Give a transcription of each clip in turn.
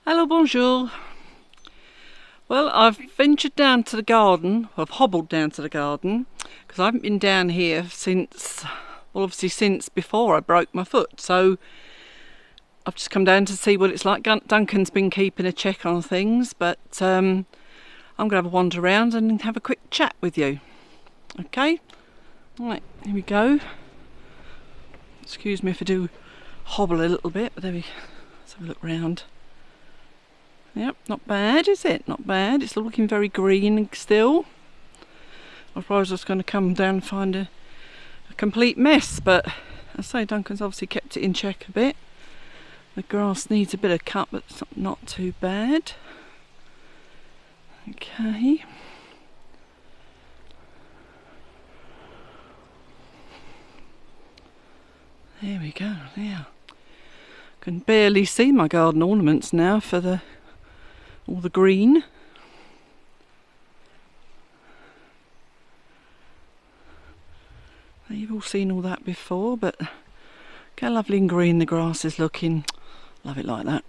Hello, bonjour. Well, I've ventured down to the garden, I've hobbled down to the garden, because I haven't been down here since, well, obviously since before I broke my foot. So I've just come down to see what it's like. Duncan's been keeping a check on things, but I'm going to have a wander around and have a quick chat with you. Okay? Right, here we go. Excuse me if I do hobble a little bit, but there we go. Let's have a look round. Yep, not bad, is it? Not bad. It's looking very green still. I suppose I was going to come down and find a complete mess, but I say Duncan's obviously kept it in check a bit. The grass needs a bit of cut, but it's not too bad. Okay. There we go. Now, can barely see my garden ornaments now for all the green. You've all seen all that before, but look how lovely and green the grass is looking. Love it like that.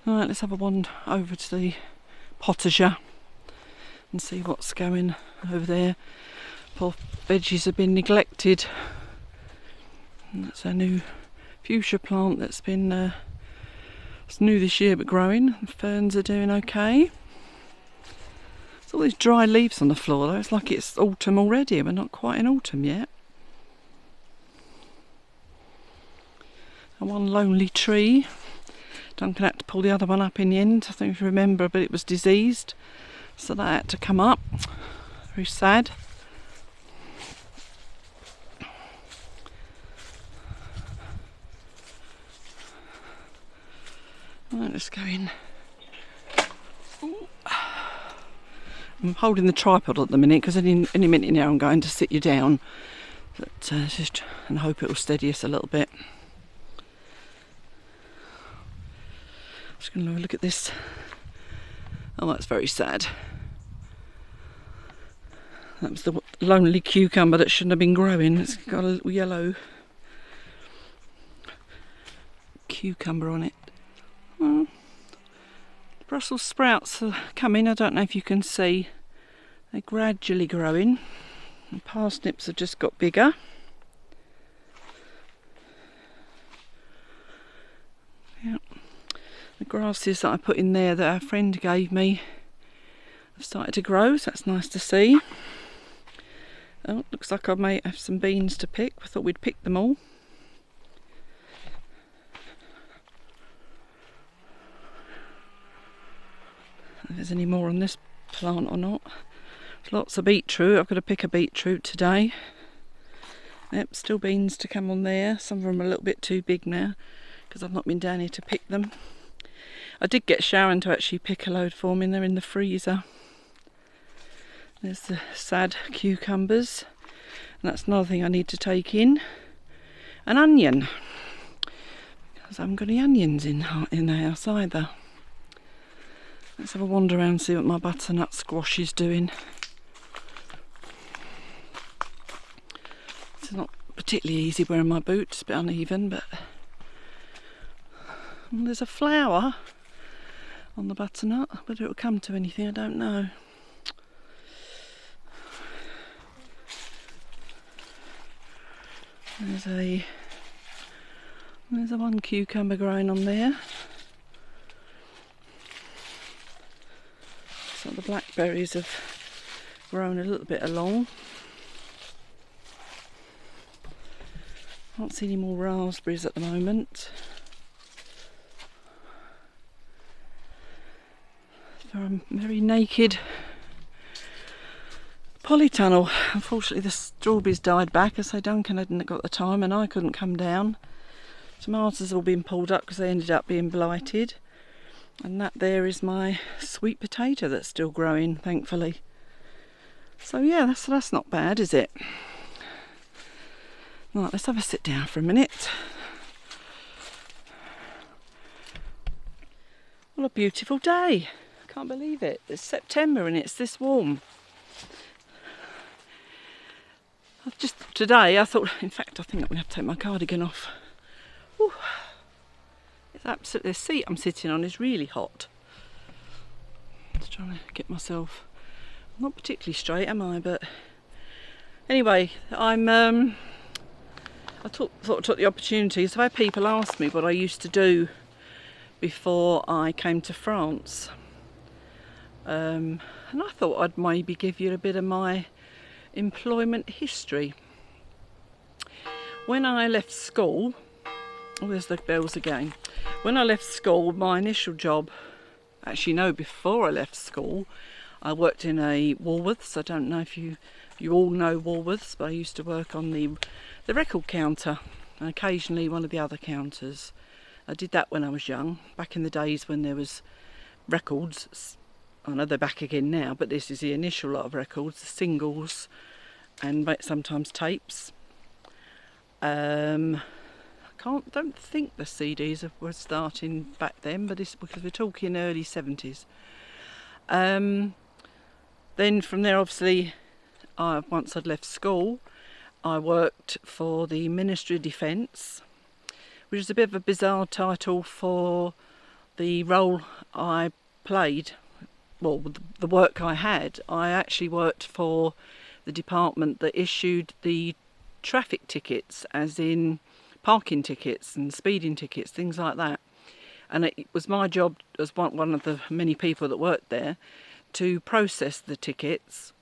Alright, let's have a wander over to the potager and see what's going over there. Poor veggies have been neglected. And that's our new fuchsia plant that's been it's new this year but growing. The ferns are doing okay. There's all these dry leaves on the floor though. It's like it's autumn already, but not quite in autumn yet. And one lonely tree. Duncan had to pull the other one up in the end. I don't know if you remember, but it was diseased, so that had to come up. Very sad. Right, let's go in. Ooh. I'm holding the tripod at the minute because any minute now I'm going to sit you down, but just and hope it will steady us a little bit. Just going to have a look at this. Oh, that's very sad. That was the lonely cucumber that shouldn't have been growing. It's got a little yellow cucumber on it. Well, Brussels sprouts are coming. I don't know if you can see. They're gradually growing. The parsnips have just got bigger. Yep. The grasses that I put in there that our friend gave me have started to grow, so that's nice to see. Oh, looks like I may have some beans to pick. I thought we'd pick them all. If there's any more on this plant or not. There's lots of beetroot. I've got to pick a beetroot today. Yep, still beans to come on there. Some of them are a little bit too big now because I've not been down here to pick them. I did get Sharon to actually pick a load for me, and they're in the freezer. There's the sad cucumbers, and that's another thing I need to take in. An onion, because I haven't got any onions in the house either. Let's have a wander around and see what my butternut squash is doing. It's not particularly easy wearing my boots, a bit uneven, but there's a flower on the butternut. Whether it will come to anything, I don't know. There's a one cucumber growing on there. So the blackberries have grown a little bit along. Can't see any more raspberries at the moment. A very naked polytunnel. Unfortunately the strawberries died back. I say Duncan hadn't got the time and I couldn't come down. Tomatoes have all been pulled up because they ended up being blighted. And that there is my sweet potato that's still growing, thankfully. So yeah, that's not bad, is it? Right, let's have a sit down for a minute. What a beautiful day. Can't believe it. It's September and it's this warm. Today I thought, in fact I think I'm going to have to take my cardigan off. Whew. absolutely, the seat I'm sitting on is really hot. Just trying to get myself, I'm not particularly straight, am I? But anyway, I thought I took the opportunity. So I had people ask me what I used to do before I came to France, and I thought I'd maybe give you a bit of my employment history. When I left school, oh, there's the bells again. When I left school, my initial job, actually no, before I left school, I worked in a Woolworths. I don't know if you all know Woolworths, but I used to work on the record counter and occasionally one of the other counters. I did that when I was young, back in the days when there was records. I know they're back again now, but this is the initial lot of records, the singles and sometimes tapes. Don't think the CDs were starting back then, but it's because we're talking early 70s. Then from there, obviously, once I'd left school, I worked for the Ministry of Defence, which is a bit of a bizarre title for the role I played. Well, the work I had. I actually worked for the department that issued the traffic tickets, as in parking tickets and speeding tickets, things like that. And it was my job as one of the many people that worked there to process the tickets.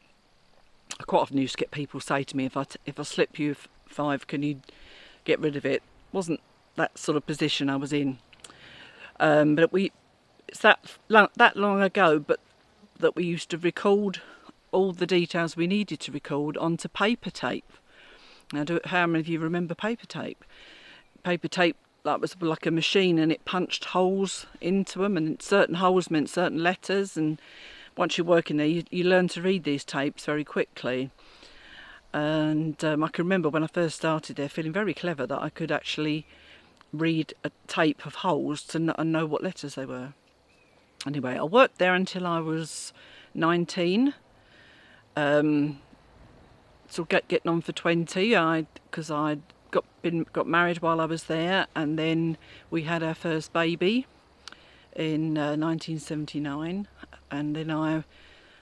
I quite often used to get people say to me, if I slip you £5, can you get rid of it? Wasn't that sort of position I was in. But it's that long ago, but that we used to record all the details we needed to record onto paper tape. Now, how many of you remember paper tape? Paper tape, that was like a machine, and it punched holes into them, and certain holes meant certain letters, and once you're working there, you learn to read these tapes very quickly. And I can remember when I first started there feeling very clever that I could actually read a tape of holes and know what letters they were. Anyway, I worked there until I was 19. So getting on for 20, because I'd got married while I was there, and then we had our first baby in 1979, and then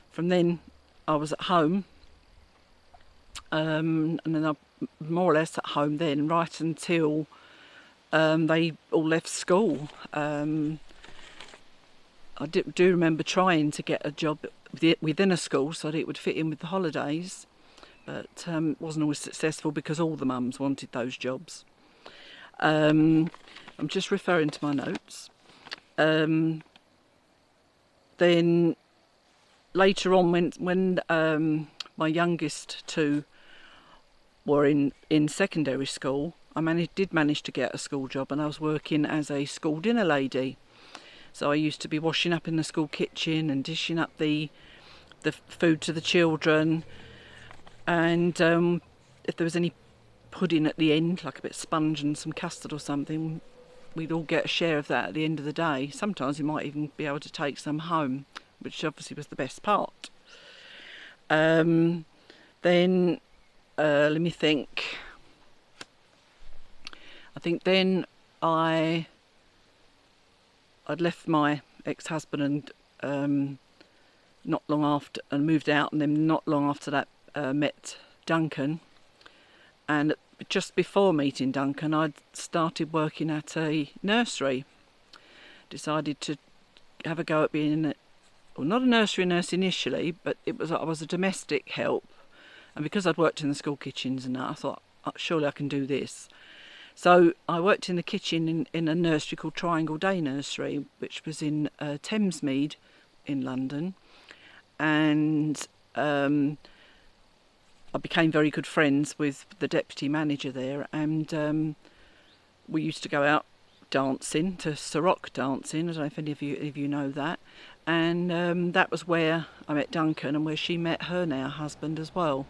from then I was at home, and then I more or less at home then right until they all left school. I do remember trying to get a job within a school so that it would fit in with the holidays, but wasn't always successful because all the mums wanted those jobs. I'm just referring to my notes. Then later on, when my youngest two were in secondary school, I did manage to get a school job, and I was working as a school dinner lady. So I used to be washing up in the school kitchen and dishing up the food to the children, and if there was any pudding at the end, like a bit of sponge and some custard or something, we'd all get a share of that at the end of the day. Sometimes we might even be able to take some home, which obviously was the best part. Then let me think. I think then I'd left my ex-husband and not long after, and moved out, and then not long after that met Duncan. And just before meeting Duncan, I'd started working at a nursery. Decided to have a go at being, well, not a nursery nurse initially, but I was a domestic help. And because I'd worked in the school kitchens and that, I thought, surely I can do this. So I worked in the kitchen in a nursery called Triangle Day Nursery, which was in Thamesmead in London. And I became very good friends with the deputy manager there, and we used to go out dancing, to Sarok dancing. I don't know if any of you know that. And that was where I met Duncan, and where she met her now husband as well.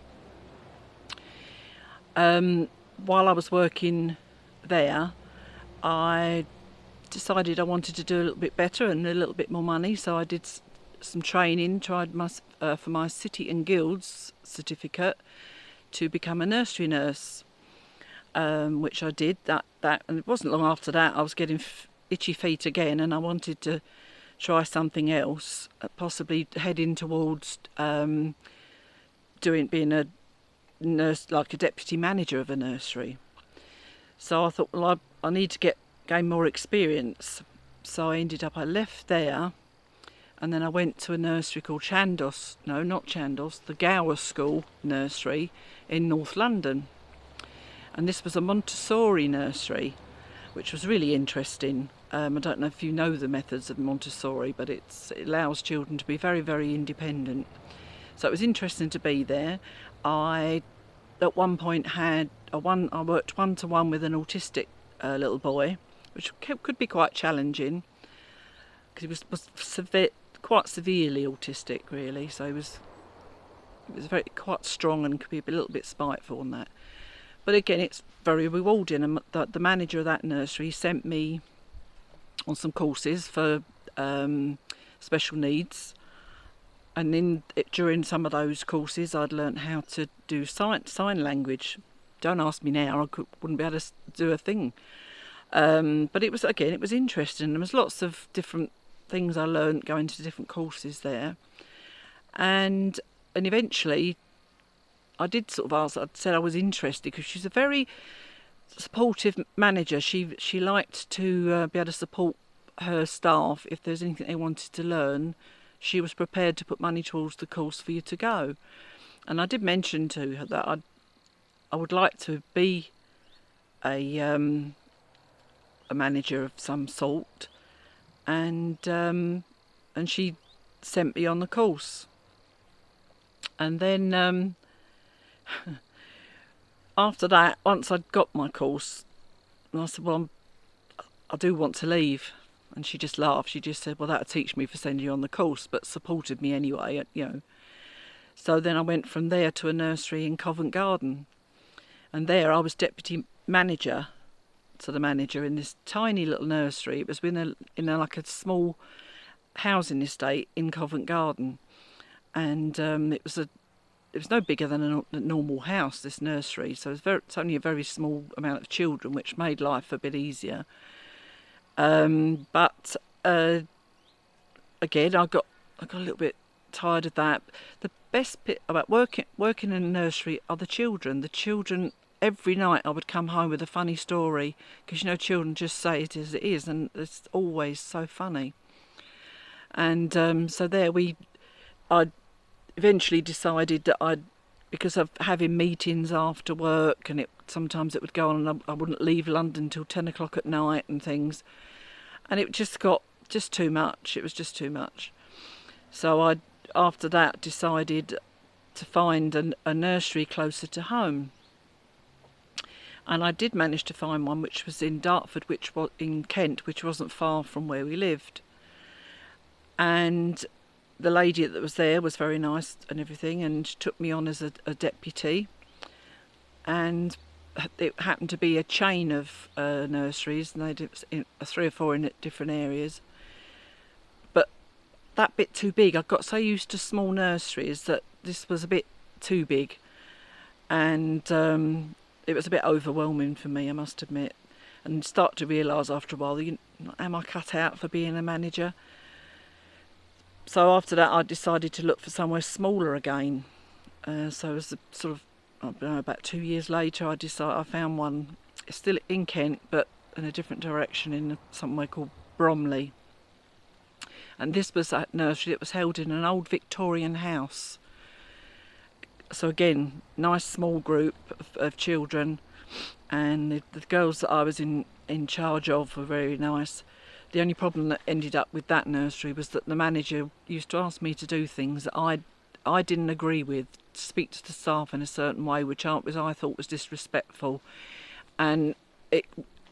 While I was working there, I decided I wanted to do a little bit better and a little bit more money, so I did some training, tried for my City and Guilds certificate to become a nursery nurse, which I did. That and it wasn't long after that I was getting itchy feet again, and I wanted to try something else, possibly heading towards being a nurse, like a deputy manager of a nursery. So I thought, well, I need to gain more experience. So I left there, and then I went to a nursery called the Gower School Nursery in North London. And this was a Montessori nursery, which was really interesting. I don't know if you know the methods of Montessori, but it allows children to be very, very independent. So it was interesting to be there. I, at one point, I worked one-to-one with an autistic little boy, which could be quite challenging, because he was quite severely autistic, really. So he was quite strong and could be a little bit spiteful and that. But again, it's very rewarding, and the manager of that nursery sent me on some courses for special needs, and during some of those courses I'd learnt how to do sign language. Don't ask me now, wouldn't be able to do a thing. But it was interesting. There was lots of different things I learnt going to different courses there, and eventually I did sort of ask. I said I was interested because she's a very supportive manager. She liked to be able to support her staff if there's anything they wanted to learn. She was prepared to put money towards the course for you to go. And I did mention to her that I would like to be a manager of some sort, and she sent me on the course. And then after that, once I'd got my course, I said, well, I do want to leave. And she just laughed. She just said, well, that'll teach me for sending you on the course, but supported me anyway, you know. So then I went from there to a nursery in Covent Garden. And there I was deputy manager to the manager in this tiny little nursery. It was in like a small housing estate in Covent Garden. And it was no bigger than a normal house, this nursery. So it's only a very small amount of children, which made life a bit easier. But again, I got a little bit tired of that. The best bit about working in a nursery are the children. The children, every night I would come home with a funny story, because children just say it as it is, and it's always so funny. And so there I eventually decided that because of having meetings after work, and sometimes it would go on, and I wouldn't leave London till 10 o'clock at night and things, and it just got too much. It was just too much. So I, after that, decided to find a nursery closer to home, and I did manage to find one which was in Dartford, which was in Kent, which wasn't far from where we lived. And the lady that was there was very nice and everything, and she took me on as a deputy. And it happened to be a chain of nurseries, and they did 3 or 4 in different areas. But that bit too big. I got so used to small nurseries that this was a bit too big, and it was a bit overwhelming for me, I must admit. And start to realise after a while, am I cut out for being a manager? So after that, I decided to look for somewhere smaller again. So it was sort of, I don't know, about 2 years later, I found one. It's still in Kent, but in a different direction, in somewhere called Bromley. And this was a nursery that was held in an old Victorian house. So again, nice small group of children, and the girls that I was in charge of were very nice. The only problem that ended up with that nursery was that the manager used to ask me to do things that I didn't agree with, to speak to the staff in a certain way, which I thought was disrespectful. And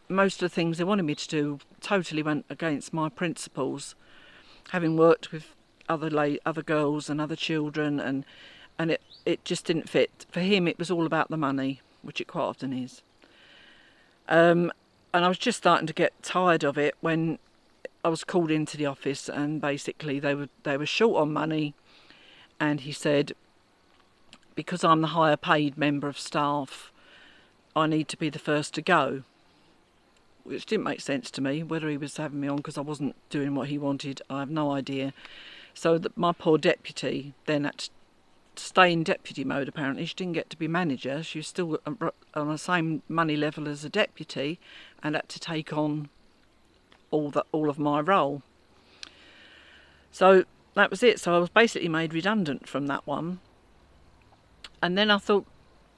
most of the things they wanted me to do totally went against my principles. Having worked with other girls and other children, and it just didn't fit. For him, it was all about the money, which it quite often is. And I was just starting to get tired of it when I was called into the office, and basically they were short on money, and he said, because I'm the higher paid member of staff, I need to be the first to go, which didn't make sense to me. Whether he was having me on because I wasn't doing what he wanted, I have no idea. So my poor deputy then had to stay in deputy mode. Apparently she didn't get to be manager. She was still on the same money level as a deputy and had to take on all of my role. So that was it. So I was basically made redundant from that one. And then I thought,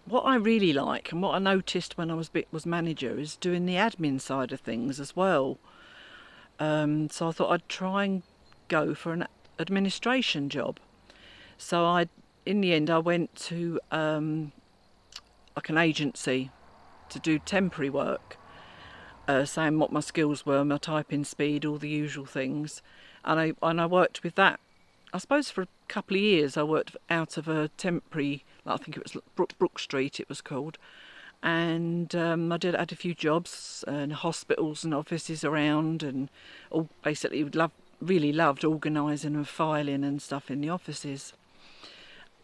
what I really like and what I noticed when I was manager is doing the admin side of things as well. So I thought I'd try and go for an administration job. So in the end, I went to like an agency to do temporary work, saying what my skills were, my typing speed, all the usual things, and I worked with that. I suppose for a couple of years I worked out of a temporary, I think it was Brook Street it was called, and I had a few jobs in hospitals and offices around, and basically really loved organising and filing and stuff in the offices.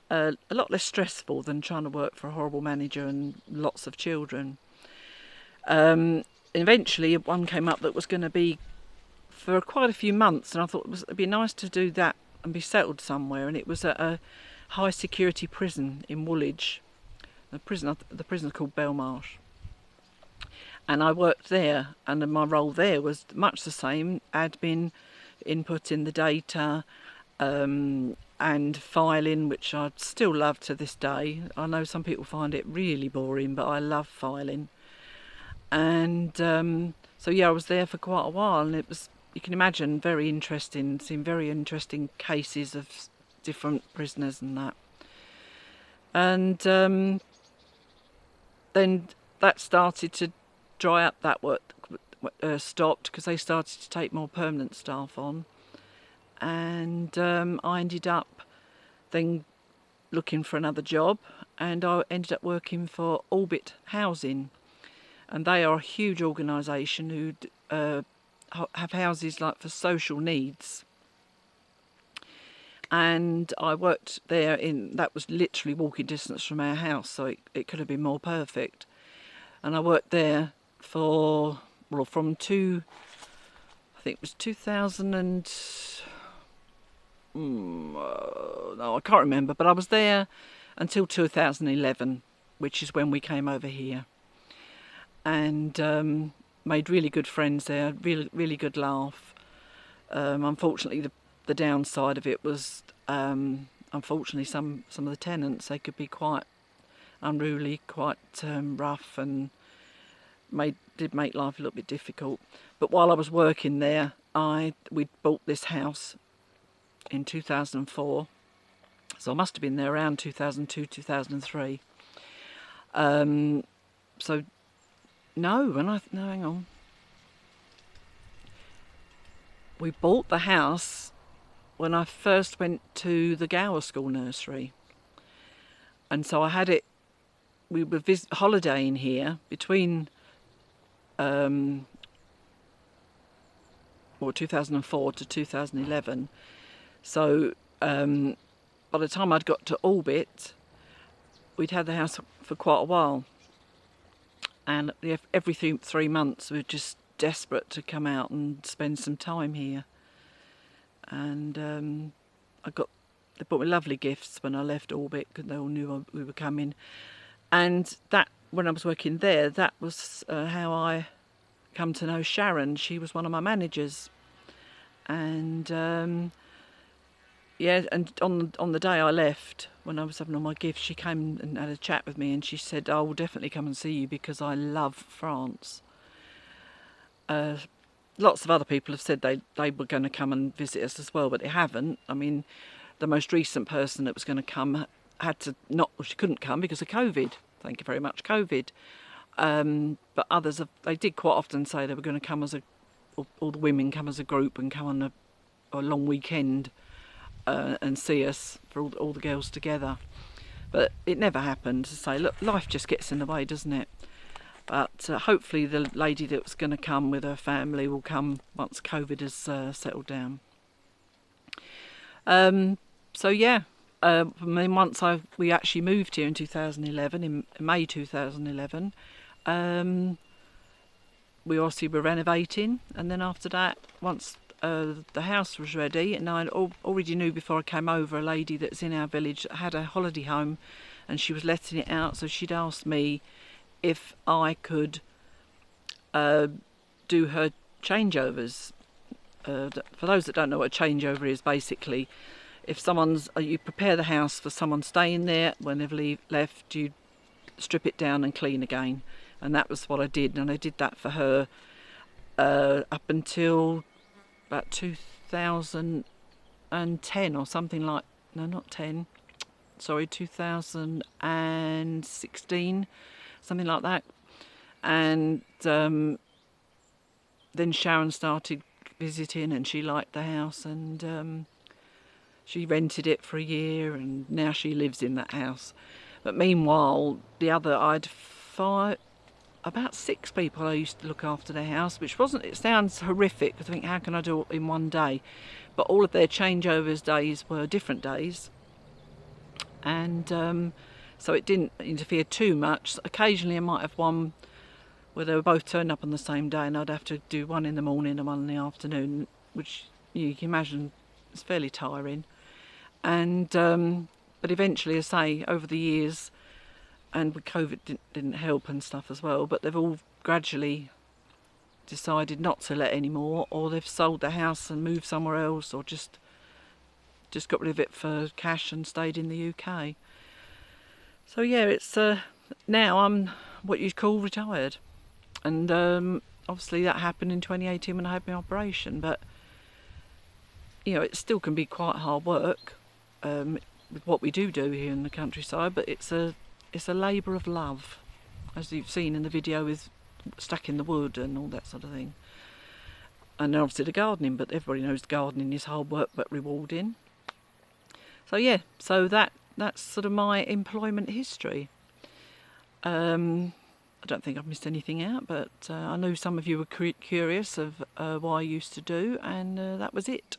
A lot less stressful than trying to work for a horrible manager and lots of children. Eventually one came up that was going to be for quite a few months, and I thought it'd be nice to do that and be settled somewhere, and it was at a high security prison in Woolwich. The prison's called Belmarsh, and I worked there, and my role there was much the same: admin, inputting the data, and filing, which I still love to this day. I know some people find it really boring, but I love filing. And so yeah, I was there for quite a while, and it was, you can imagine, very interesting, seeing very interesting cases of different prisoners and that. And then that started to dry up. That work stopped because they started to take more permanent staff on, and I ended up then looking for another job, and I ended up working for Orbit Housing, and they are a huge organisation who have houses like for social needs. And I worked there that was literally walking distance from our house, so it could have been more perfect. And I worked there from I think it was 2000 and no, I can't remember, but I was there until 2011, which is when we came over here, and made really good friends there. Really good laugh. Unfortunately, the downside of it was, unfortunately, some of the tenants, they could be quite unruly, quite rough, and did make life a little bit difficult. But while I was working there, we'd bought this house in 2004, so I must have been there around 2002, 2003. So no, hang on. We bought the house when I first went to the Gower School nursery, and so I had it. We were holidaying here between 2004 to 2011. So by the time I'd got to Orbit, we'd had the house for quite a while, and every 3 months we were just desperate to come out and spend some time here. And they brought me lovely gifts when I left Orbit, because they all knew we were coming. And that, when I was working there, that was how I come to know Sharon. She was one of my managers, and yeah, and on the day I left, when I was having all my gifts, she came and had a chat with me, and she said, "I will definitely come and see you because I love France." Lots of other people have said they were going to come and visit us as well, but they haven't. I mean, the most recent person that was going to come she couldn't come because of COVID. Thank you very much, COVID. But others they did quite often say they were going to come all the women come as a group and come on a long weekend and see us, for all the girls together. But it never happened. To say, look, life just gets in the way, doesn't it? But hopefully the lady that was going to come with her family will come once COVID has settled down. So yeah, then once we actually moved here in 2011, in May 2011, we obviously were renovating, and then after that, once the house was ready, and I already knew before I came over a lady that's in our village that had a holiday home and she was letting it out, so she'd asked me if I could do her changeovers. For those that don't know what a changeover is, basically if someone's you prepare the house for someone staying there, when they've left you strip it down and clean again, and that was what I did, and I did that for her up until about 2010 or something like, no, not 10, sorry, 2016, something like that. And then Sharon started visiting and she liked the house, and she rented it for a year, and now she lives in that house. But meanwhile, I'd about 6 people I used to look after their house, which wasn't, it sounds horrific, I think how can I do it in one day, but all of their changeovers days were different days, and so it didn't interfere too much. Occasionally I might have one where they were both turned up on the same day, and I'd have to do one in the morning and one in the afternoon, which you can imagine is fairly tiring. And but eventually, as I say, over the years, and with COVID didn't help and stuff as well, but they've all gradually decided not to let anymore, or they've sold the house and moved somewhere else, or just got rid of it for cash and stayed in the UK. So yeah, it's now I'm what you'd call retired, and obviously that happened in 2018 when I had my operation, but you know, it still can be quite hard work with what we do here in the countryside, but it's a labour of love, as you've seen in the video with stacking the wood and all that sort of thing. And then obviously the gardening, but everybody knows gardening is hard work but rewarding. So yeah, so that's sort of my employment history. I don't think I've missed anything out, but I know some of you were curious of what I used to do, and that was it.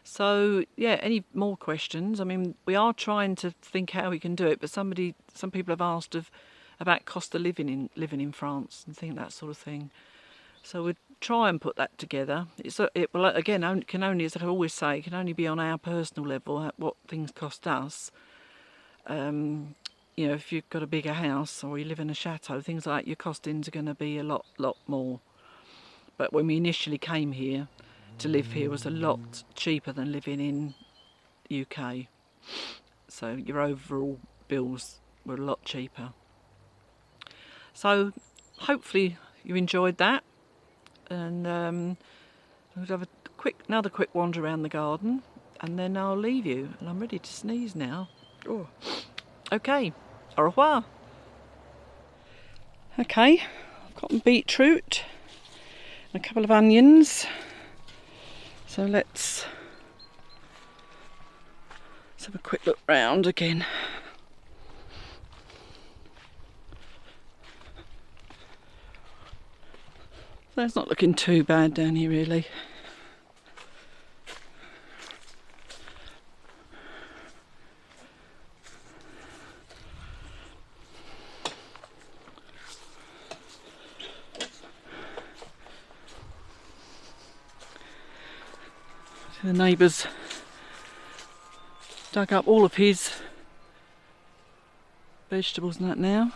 So yeah, any more questions? I mean, we are trying to think how we can do it, but some people have asked about cost of living in France and that sort of thing. So we'll try and put that together. It will, again, can only, as I always say, it can only be on our personal level what things cost us. You know, if you've got a bigger house or you live in a chateau, things like that, your costings are going to be a lot more. But when we initially came here, to live here was a lot cheaper than living in UK. So your overall bills were a lot cheaper. So hopefully you enjoyed that, and we'll have another quick wander around the garden, and then I'll leave you, and I'm ready to sneeze now. Oh. Okay, au revoir. Okay, I've got some beetroot and a couple of onions. So let's have a quick look round again. So it's not looking too bad down here really. The neighbour's dug up all of his vegetables and that now.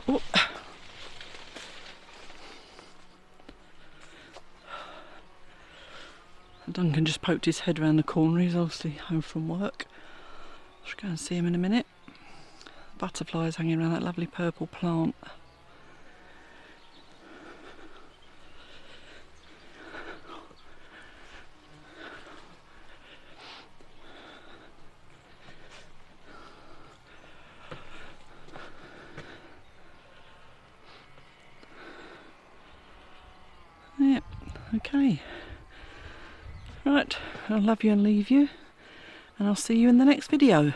Oh. Duncan just poked his head around the corner. He's obviously home from work. I should go and see him in a minute. Butterflies hanging around that lovely purple plant. Yep, okay. Right, I'll love you and leave you, and I'll see you in the next video.